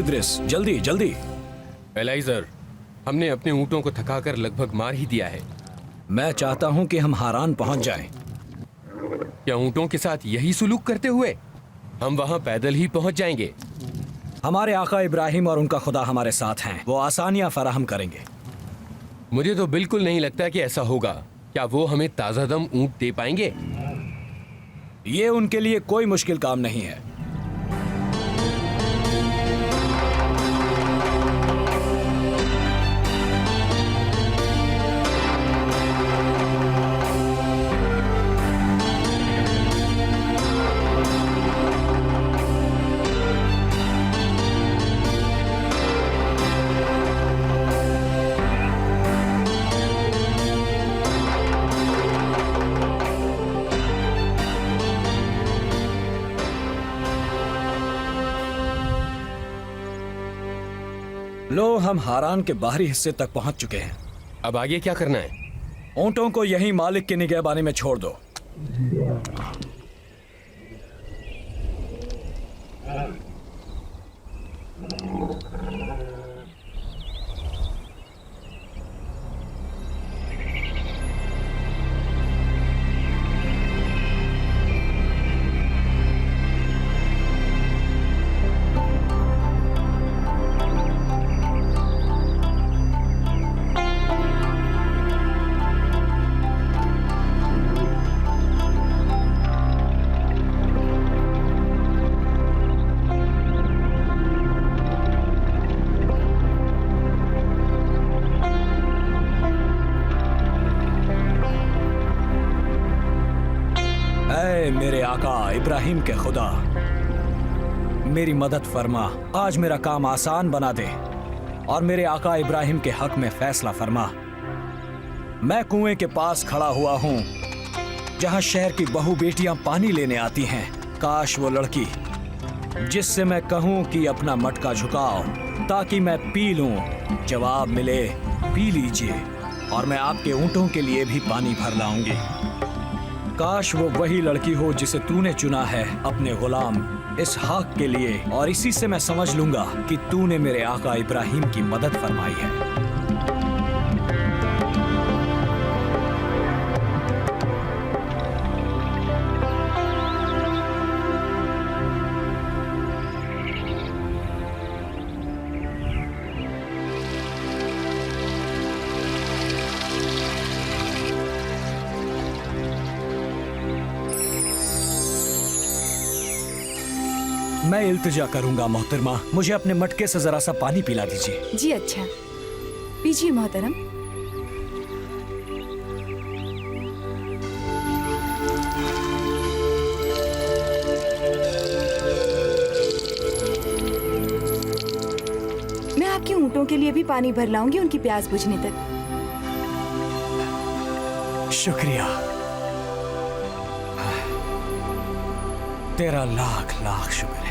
इद्रिस, जल्दी जल्दी। एलाइजर, हमने अपने ऊँटों को थकाकर लगभग मार ही दिया है। मैं चाहता हूं कि हम हारान पहुंच जाएं। क्या ऊँटों के साथ यही सुलूक करते हुए हम वहाँ पैदल ही पहुँच जाएंगे? हमारे आका इब्राहिम और उनका खुदा हमारे साथ हैं, वो आसानियां फराहम करेंगे। मुझे तो बिल्कुल नहीं लगता कि ऐसा होगा। क्या वो हमें ताज़ा दम ऊँट दे पाएंगे? ये उनके लिए कोई मुश्किल काम नहीं है। लो, हम हारान के बाहरी हिस्से तक पहुंच चुके हैं। अब आगे क्या करना है? ऊंटों को यहीं मालिक की निगहबानी में छोड़ दो। मेरे आका इब्राहिम के खुदा, मेरी मदद फरमा, आज मेरा काम आसान बना दे और मेरे आका इब्राहिम के हक में फैसला फरमा। मैं कुएं के पास खड़ा हुआ हूं जहां शहर की बहू बेटियां पानी लेने आती हैं। काश वो लड़की जिससे मैं कहूं कि अपना मटका झुकाओ ताकि मैं पी लूं, जवाब मिले पी लीजिए और मैं आपके ऊंटों के लिए भी पानी भर लाऊंगी। काश वो वही लड़की हो जिसे तूने चुना है अपने गुलाम इसहाक के लिए, और इसी से मैं समझ लूंगा कि तूने मेरे आका इब्राहिम की मदद फरमाई है। मैं इल्तिजा करूंगा मोहतरमा, मुझे अपने मटके से जरा सा पानी पिला दीजिए। जी अच्छा, पीजिए मोहतरम। मैं आपके ऊँटों के लिए भी पानी भर लाऊंगी उनकी प्यास बुझने तक। शुक्रिया, तेरा लाख लाख शुक्र है।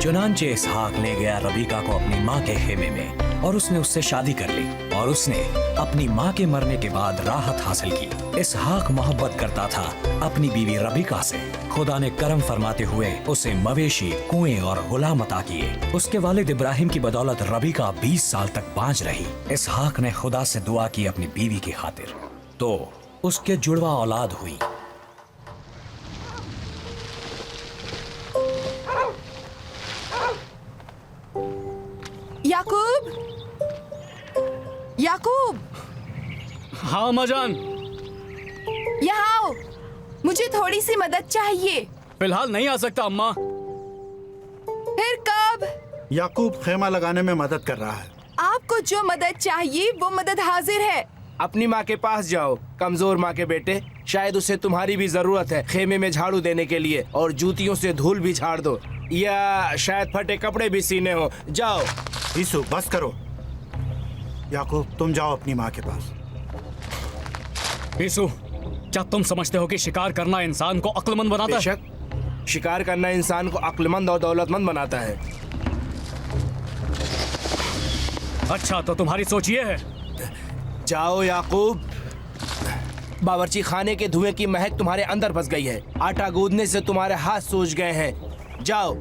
चुनांचे इसहाक ले गया रबीका को अपनी माँ के खेमे में और उसने उससे शादी कर ली और उसने अपनी माँ के मरने के बाद राहत हासिल की। इसहाक मोहब्बत करता था अपनी बीवी रबीका से। खुदा ने करम फरमाते हुए उसे मवेशी, कुएं और गुलाम अता किए। उसके वालिद इब्राहिम की बदौलत रबीका 20 साल तक बांझ रही। इसहाक ने खुदा से दुआ की अपनी बीवी की खातिर, तो उसके जुड़वा औलाद हुई। याकूब, याकूब, हाँ अम्मा जान। यहाँ आओ, मुझे थोड़ी सी मदद चाहिए। फिलहाल नहीं आ सकता अम्मा। फिर कब? याकूब खेमा लगाने में मदद कर रहा है। आपको जो मदद चाहिए वो मदद हाजिर है। अपनी माँ के पास जाओ, कमजोर माँ के बेटे, शायद उसे तुम्हारी भी जरूरत है खेमे में झाड़ू देने के लिए, और जूतियों से धूल भी झाड़ दो, या शायद फटे कपड़े भी सीने हो। जाओ। यीशु बस करो। याकूब तुम जाओ अपनी माँ के पास। यीशु, क्या तुम समझते हो कि शिकार करना इंसान को अक्लमंद बनाता है? बेशक, शिकार करना इंसान को अक्लमंद और दौलतमंद बनाता है। अच्छा, तो तुम्हारी सोच ये है? जाओ याकूब। बावर्ची खाने के धुएं की महक तुम्हारे अंदर फंस गई है। आटा गूंदने से तुम्हारे हाथ सूज गए हैं। जाओ।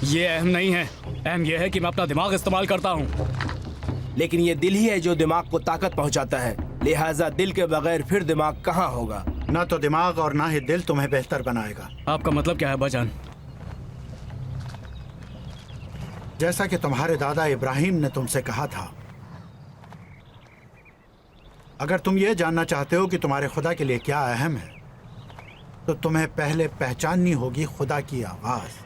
ये अहम नहीं है, अहम यह है कि मैं अपना दिमाग इस्तेमाल करता हूँ। लेकिन ये दिल ही है जो दिमाग को ताकत पहुंचाता है, लिहाजा दिल के बगैर फिर दिमाग कहाँ होगा। ना तो दिमाग और ना ही दिल तुम्हें बेहतर बनाएगा। आपका मतलब क्या है भाईजान? जैसा कि तुम्हारे दादा इब्राहिम ने तुमसे कहा था, अगर तुम ये जानना चाहते हो कि तुम्हारे खुदा के लिए क्या अहम है, तो तुम्हें पहले पहचाननी होगी खुदा की आवाज।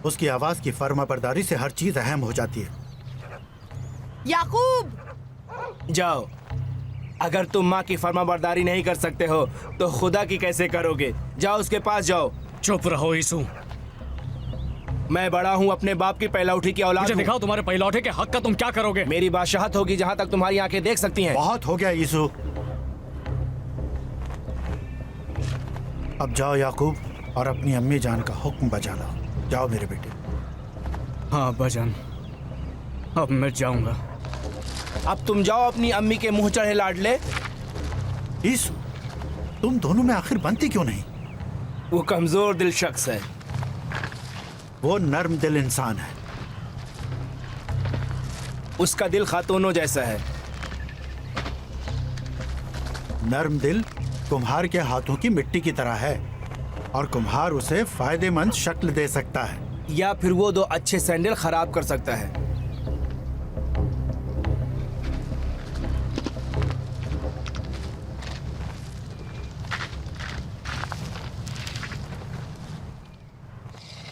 उसकी आवाज की फर्माबरदारी से हर चीज अहम हो जाती है। याकूब, जाओ। अगर तुम माँ की फर्माबरदारी नहीं कर सकते हो तो खुदा की कैसे करोगे? जाओ, उसके पास जाओ। चुप रहो यीशु। मैं बड़ा हूँ, अपने बाप की पैलौठी की औलाद मुझे हूँ। दिखाओ तुम्हारे पैलौठे के हक का तुम क्या करोगे? मेरी बादशाहत होगी जहाँ तक तुम्हारी आंखें देख सकती हैं। बहुत हो गया यीशु। अब जाओ याकूब और अपनी अम्मी जान का हुक्म बजा लो। जाओ मेरे बेटे। हाँ भाईजान, अब मैं जाऊंगा। अब तुम जाओ अपनी अम्मी के मुंह चढ़े लाडले। यीशु, तुम दोनों में आखिर बनती क्यों नहीं? वो कमजोर दिल शख्स है। वो नर्म दिल इंसान है। उसका दिल खातूनों जैसा है। नर्म दिल कुम्हार के हाथों की मिट्टी की तरह है और कुम्हार उसे फायदेमंद शक्ल दे सकता है, या फिर वो दो अच्छे सैंडल खराब कर सकता है।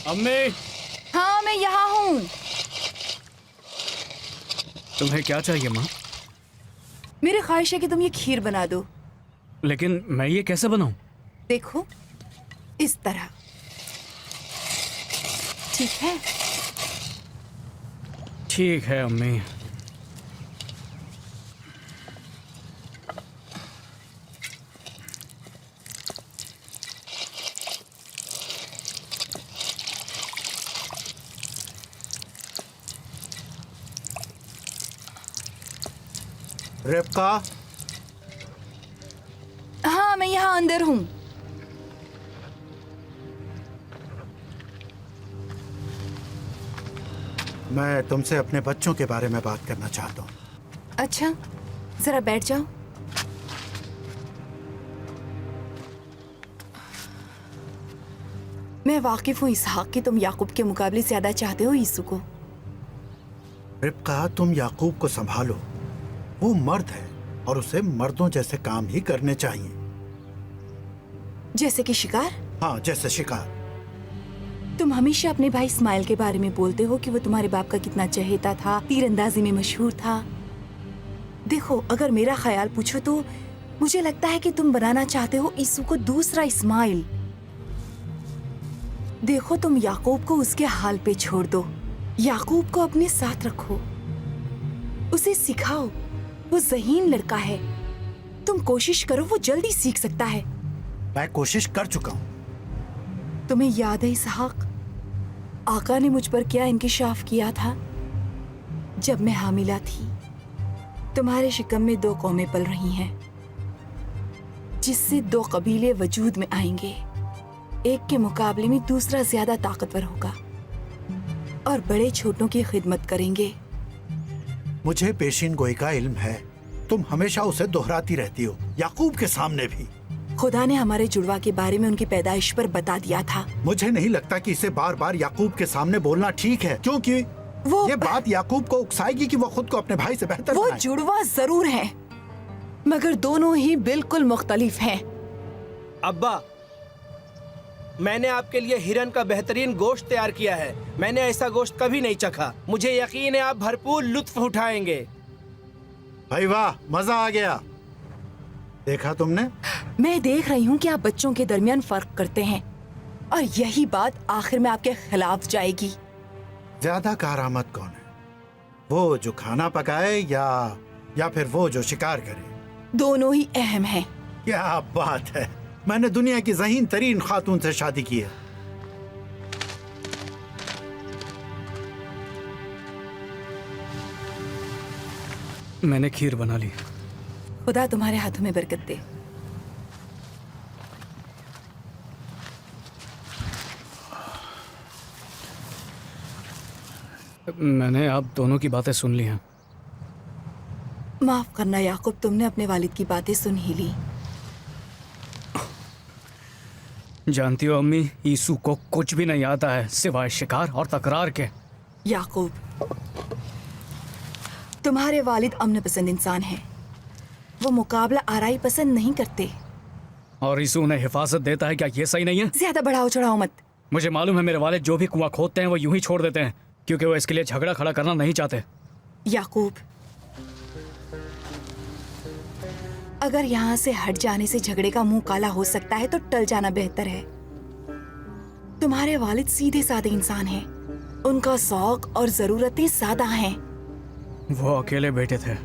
अम्मी, हाँ मैं यहाँ हूँ। तुम्हें क्या चाहिए माँ? मेरी ख्वाहिश है कि तुम ये खीर बना दो। लेकिन मैं ये कैसे बनाऊं? देखो, इस तरह। ठीक है? ठीक है अम्मी। रिबका, हाँ मैं यहाँ अंदर हूँ। मैं तुमसे अपने बच्चों के बारे में बात करना चाहता हूँ। अच्छा, जरा बैठ जाओ। मैं वाकिफ हूँ इसहाक कि तुम याकूब के मुकाबले ज्यादा चाहते हो यीशु को। रिबका, तुम याकूब को संभालो। वो मर्द है और उसे मर्दों जैसे काम ही करने चाहिए। जैसे कि शिकार? हाँ, जैसे शिकार। तुम हमेशा अपने भाई इस्माइल के बारे में बोलते हो कि वो तुम्हारे बाप का कितना चहेता था, तीरंदाजी में मशहूर था। देखो, अगर मेरा ख्याल पूछो तो मुझे लगता है कि तुम बनाना चाहते हो यीशु को दूसरा इस्माइल। देखो, तुम याकूब को उसके हाल पे छोड़ दो। याकूब को अपने साथ रखो, उसे सिखाओ। वो ज़हीन लड़का है। तुम कोशिश करो, वो जल्दी सीख सकता है। मैं कोशिश कर चुका हूँ। तुम्हें याद है इसहाक, आका ने मुझ पर क्या इंकिशाफ किया था? जब मैं हामिला थी, तुम्हारे शिकम में 2 कौमें पल रही हैं, जिससे 2 कबीले वजूद में आएंगे। एक के मुकाबले में दूसरा ज्यादा ताकतवर होगा और बड़े छोटों की खिदमत करेंगे। मुझे पेशीन गोई का इल्म है, तुम हमेशा उसे दोहराती रहती हो, याकूब के सामने भी। खुदा ने हमारे जुड़वा के बारे में उनकी पैदाइश पर बता दिया था। मुझे नहीं लगता कि इसे बार बार याकूब के सामने बोलना ठीक है, क्योंकि ये बात याकूब को उकसाएगी कि वो खुद को अपने भाई से बेहतर वो बनाए। जुड़वा जरूर है, मगर दोनों ही बिल्कुल मुख्तलिफ हैं। अब्बा, मैंने आपके लिए हिरन का बेहतरीन गोश्त तैयार किया है। मैंने ऐसा गोश्त कभी नहीं चखा। मुझे यकीन है आप भरपूर लुत्फ उठाएंगे। भाई वाह, मजा आ गया। देखा तुमने? मैं देख रही हूँ कि आप बच्चों के दरमियान फर्क करते हैं और यही बात आखिर में आपके खिलाफ जाएगी। ज्यादा कारआमद कौन है, वो जो खाना पकाए या फिर वो जो शिकार करे? दोनों ही अहम हैं। क्या बात है, मैंने दुनिया की ज़हीन तरीन खातून से शादी की है। मैंने खीर बना ली। खुदा तुम्हारे हाथों में बरकत दे। मैंने आप दोनों की बातें सुन ली हैं। माफ करना याकूब, तुमने अपने वालिद की बातें सुन ही ली। जानती हो अम्मी, यीशु को कुछ भी नहीं आता है सिवाय शिकार और तकरार के। याकूब, तुम्हारे वालिद अमन पसंद इंसान हैं। वो मुकाबला आराई पसंद नहीं करते। और यीशु उन्हें हिफाजत देता है, क्या ये सही नहीं है? ज्यादा बढ़ाओ चढ़ाओ मत। मुझे मालूम है मेरे वालिद जो भी कुआं खोदते हैं वो यूं ही छोड़ देते हैं, क्योंकि वो इसके लिए झगड़ा खड़ा करना नहीं चाहते। याकूब, अगर यहाँ से हट जाने से झगड़े का मुंह काला हो सकता है तो टल जाना बेहतर है। तुम्हारे वालिद सीधे साधे इंसान हैं। उनका शौक और जरूरतें सादा हैं। वो अकेले बेटे थे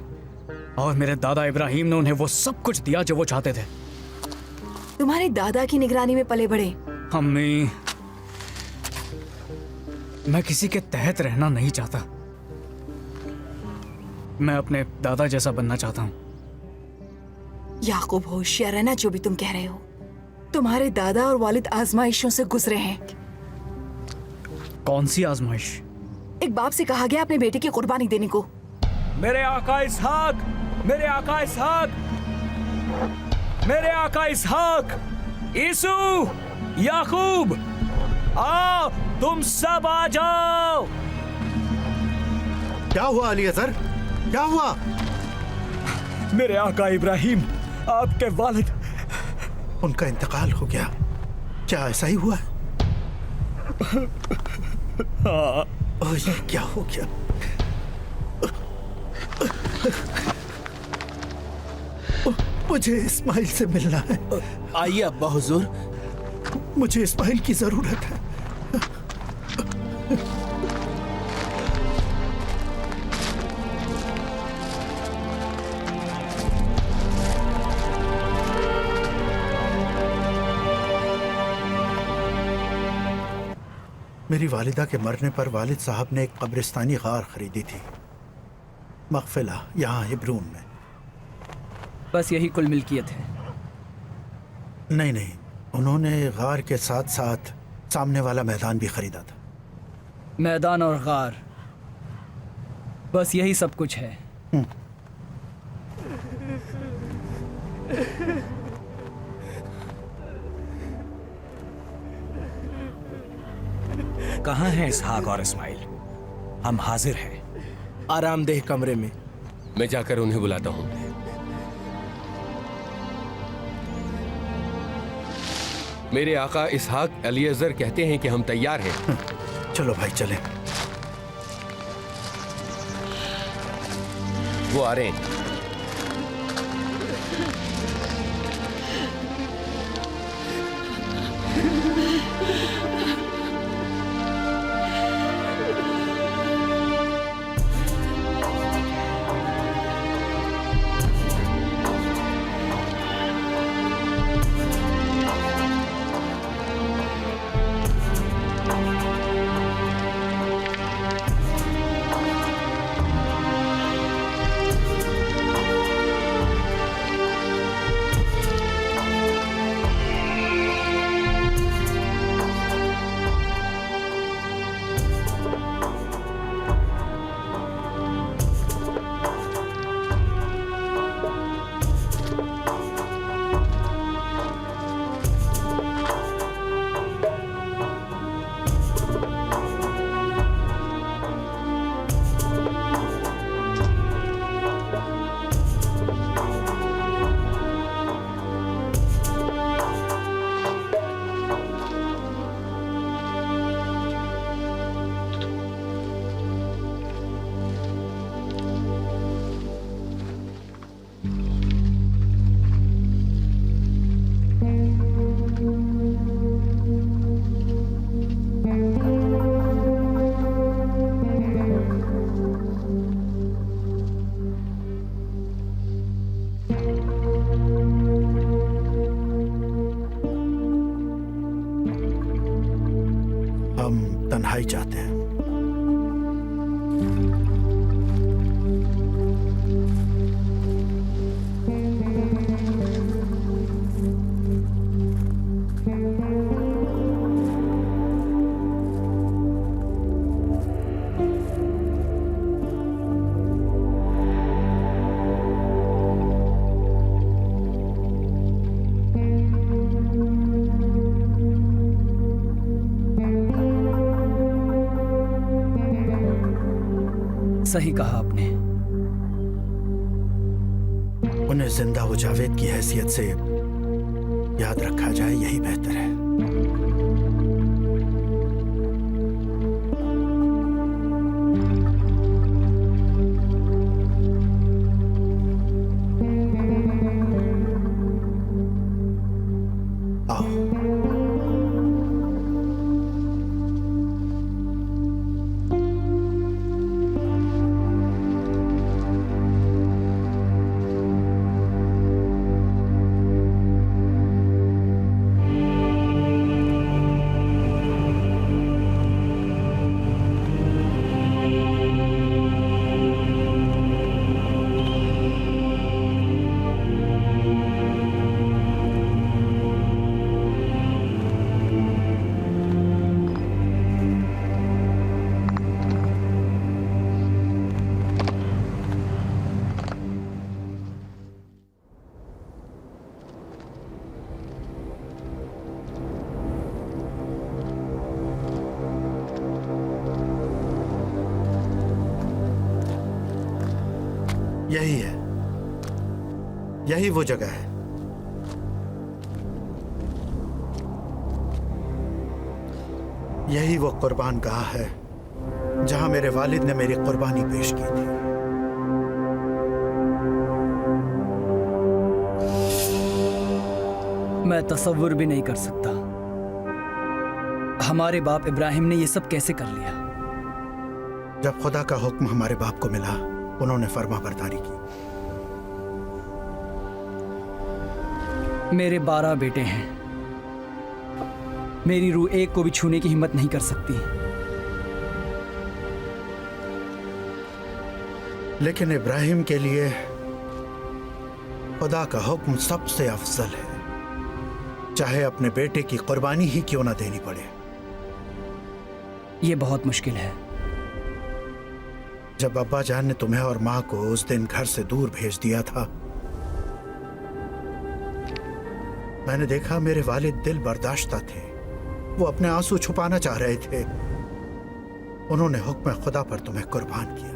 और मेरे दादा इब्राहिम ने उन्हें वो सब कुछ दिया जो वो चाहते थे। तुम्हारे दादा की निगरानी में पले बड़े। अम्मी, मैं किसी के तहत रहना नहीं चाहता। मैं अपने दादा जैसा बनना चाहता हूँ। याकूब, होशियार रहना जो भी तुम कह रहे हो। तुम्हारे दादा और वालिद आजमाइशों से गुजरे हैं। कौन सी आजमाइश? एक बाप से कहा गया अपने बेटे की कुर्बानी देने को। मेरे आका इसहाक, मेरे आका इसहाक, मेरे आका इसहाक, यीशु, याकूब, आओ तुम सब आ जाओ। क्या हुआ अलीअज़र, क्या हुआ? मेरे आका इब्राहिम, आपके वालिद, उनका इंतकाल हो गया। क्या ऐसा ही हुआ? ओह, ये क्या हो गया? मुझे इस्माइल से मिलना है। आइए अब्बा हुजूर। मुझे इस्माइल की जरूरत है। मेरी वालिदा के मरने पर वालिद साहब ने एक कब्रिस्तानी गार खरीदी थी, मकफिला, यहाँ हिब्रून में। बस यही कुल मिल्कियत है? नहीं नहीं, उन्होंने गार के साथ साथ सामने वाला मैदान भी खरीदा था। मैदान और गार, बस यही सब कुछ है? कहाँ हैं इसहाक और इस्माइल? हम हाजिर हैं। आरामदेह कमरे में। मैं जाकर उन्हें बुलाता हूँ। मेरे आका इसहाक अलीअज़र कहते हैं कि हम तैयार हैं। चलो भाई चलें। वो आ रहे हैं। तन्हाई चाहते हैं। सही कहा आपने। उन्हें जिंदा व जावेद की हैसियत से याद रखा जाए, यही बेहतर है। आओ। यही है, यही वो जगह है। यही वो कुर्बान गाह है जहां मेरे वालिद ने मेरी कुर्बानी पेश की थी। मैं तसव्वुर भी नहीं कर सकता हमारे बाप इब्राहिम ने ये सब कैसे कर लिया। जब खुदा का हुक्म हमारे बाप को मिला, उन्होंने फर्मा बरदारी की। मेरे 12 बेटे हैं, मेरी रूह एक को भी छूने की हिम्मत नहीं कर सकती। लेकिन इब्राहिम के लिए खुदा का हुक्म सबसे अफजल है, चाहे अपने बेटे की कुर्बानी ही क्यों ना देनी पड़े। ये बहुत मुश्किल है। जब अब्बा जान ने तुम्हें और मां को उस दिन घर से दूर भेज दिया था, मैंने देखा मेरे वालिद दिल बर्दाश्ता थे। वो अपने आंसू छुपाना चाह रहे थे। उन्होंने हुक्म खुदा पर तुम्हें कुर्बान किया।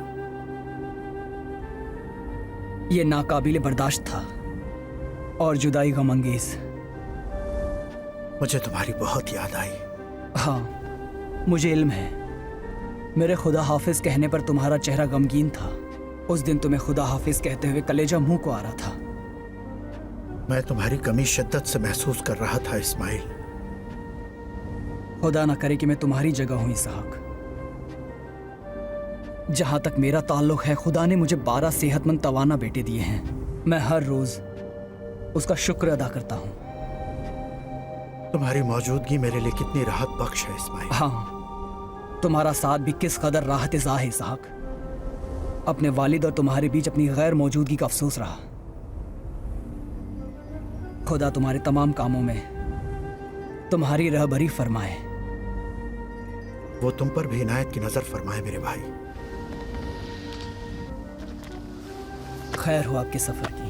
ये नाकाबिले बर्दाश्त था और जुदाई गमअंगेज। मुझे तुम्हारी बहुत याद आई। हाँ, मुझे इल्म है। मेरे खुदा हाफिज कहने पर तुम्हारा चेहरा गमगीन था। उस दिन तुम्हें खुदा हाफिज कहते हुए कलेजा मुंह को आ रहा था। मैं तुम्हारी कमी शिद्दत से महसूस कर रहा था इस्माइल। खुदा ना करे कि मैं तुम्हारी जगह हूं इसहाक। जहां तक मेरा ताल्लुक है, खुदा ने मुझे 12 सेहतमंद तवाना बेटे दिए हैं। मैं हर रोज उसका शुक्र अदा करता हूं। तुम्हारी मौजूदगी मेरे लिए कितनी राहत बख्श है इस्माइल। हाँ, तुम्हारा साथ भी किस कदर राहत ज़ा है इसहाक। अपने वालिद और तुम्हारे बीच अपनी गैर मौजूदगी का अफसोस रहा। खुदा तुम्हारे तमाम कामों में तुम्हारी रहबरी फरमाए। वो तुम पर भी इनायत की नजर फरमाए मेरे भाई। खैर हो आपके सफर की।